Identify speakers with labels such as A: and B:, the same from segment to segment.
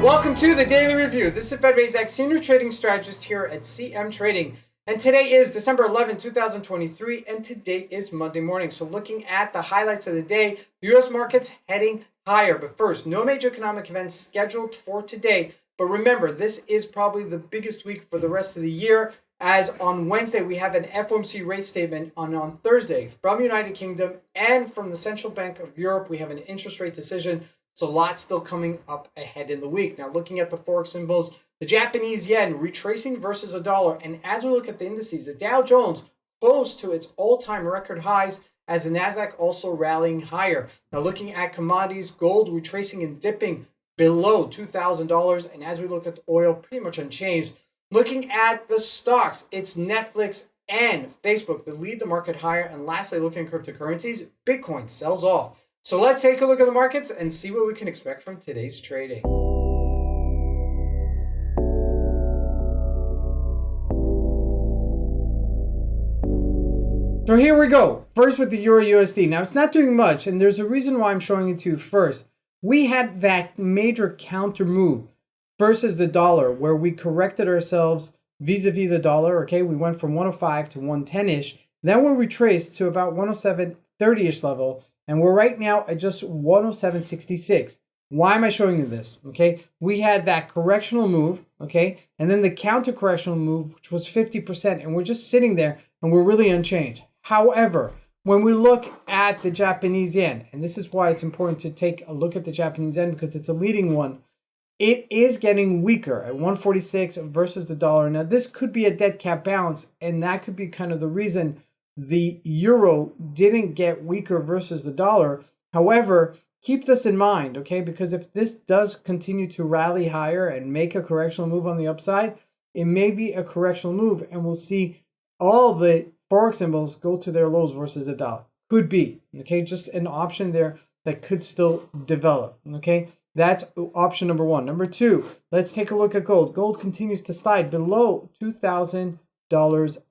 A: Welcome to the Daily Review. This is Razak, Senior Trading Strategist here at CMTrading. And today is December 11, 2023, and today is Monday morning. So looking at the highlights of the day, the U.S. market's heading higher. But first, no major economic events scheduled for today. But remember, this is probably the biggest week for the rest of the year, as on Wednesday we have an FOMC rate statement, on Thursday from the United Kingdom and from the Central Bank of Europe we have an interest rate decision. So lots still coming up ahead in the week. Now looking at the Forex symbols, the Japanese yen retracing versus a dollar. And as we look at the indices, the Dow Jones close to its all-time record highs, as the NASDAQ also rallying higher. Now looking at commodities, gold retracing and dipping below $2,000. And as we look at oil, pretty much unchanged. Looking at the stocks, it's Netflix and Facebook that lead the market higher. And lastly, looking at cryptocurrencies, Bitcoin sells off. So let's take a look at the markets and see what we can expect from today's trading. So here we go. First with the Euro USD. Now it's not doing much, and there's a reason why I'm showing it to you first. We had that major counter move versus the dollar where we corrected ourselves vis-a-vis the dollar. Okay, we went from 105 to 110-ish. Then we retraced to about 107.30-ish level. And we're right now at just 107.66. Why am I showing you this? Okay, we had that correctional move, okay, and then the counter correctional move, which was 50%, and we're just sitting there and we're really unchanged. However, when we look at the Japanese yen, and this is why it's important to take a look at the Japanese yen because it's a leading one, it is getting weaker at 146 versus the dollar. Now, this could be a dead cat bounce, and that could be kind of the reason the euro didn't get weaker versus the dollar. However, keep this in mind, okay? Because if this does continue to rally higher and make a correctional move on the upside, it may be a correctional move and we'll see all the Forex symbols go to their lows versus the dollar. Could be, okay? Just an option there that could still develop, okay? That's option number one. Number two, let's take a look at gold. Gold continues to slide below $2,000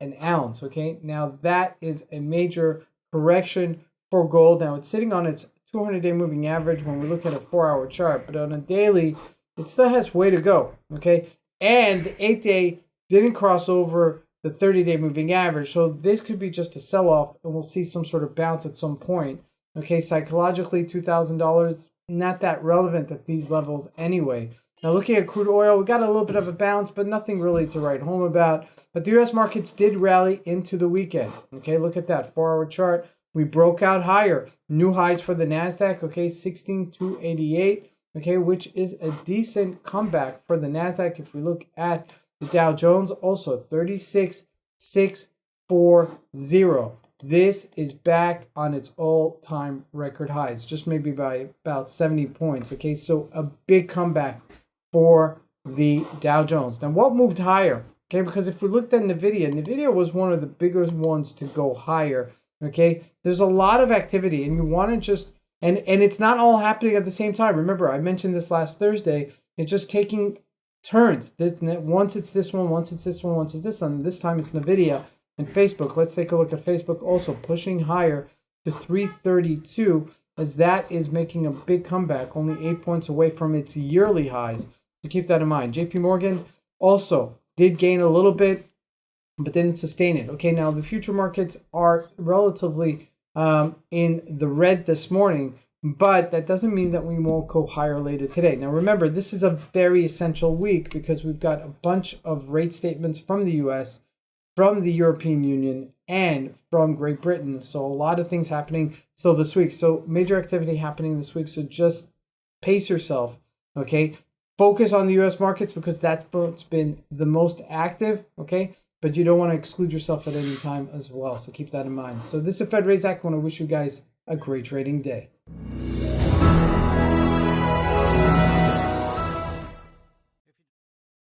A: an ounce. Okay, now that is a major correction for gold. Now it's sitting on its 200-day moving average when we look at a 4-hour chart, but on a daily it still has way to go. Okay, and the 8-day didn't cross over the 30-day moving average, so this could be just a sell-off and we'll see some sort of bounce at some point. Okay, psychologically $2,000 not that relevant at these levels anyway. Now looking at crude oil, we got a little bit of a bounce, but nothing really to write home about. But the U.S. markets did rally into the weekend. Okay, look at that 4-hour chart. We broke out higher. New highs for the NASDAQ, okay, 16,288, okay, which is a decent comeback for the NASDAQ. If we look at the Dow Jones, also 36,640. This is back on its all-time record highs, just maybe by about 70 points, okay? So a big comeback for the Dow Jones. Now, what moved higher? Okay, because if we looked at NVIDIA was one of the biggest ones to go higher. Okay, there's a lot of activity, and you want to just and it's not all happening at the same time. Remember, I mentioned this last Thursday. It's just taking turns. Once it's this one, once it's this one, once it's this one. This time it's NVIDIA and Facebook. Let's take a look at Facebook, also pushing higher to 332, as that is making a big comeback, only 8 points away from its yearly highs. So keep that in mind. JP Morgan also did gain a little bit, but didn't sustain it. Okay, now the future markets are relatively in the red this morning, but that doesn't mean that we won't go higher later today. Now remember, this is a very essential week because we've got a bunch of rate statements from the US, from the European Union, and from Great Britain. So a lot of things happening still this week. So major activity happening this week. So just pace yourself, okay? Focus on the U.S. markets because that's what's been the most active, okay? But you don't want to exclude yourself at any time as well. So keep that in mind. So this is Razak. I want to wish you guys a great trading day.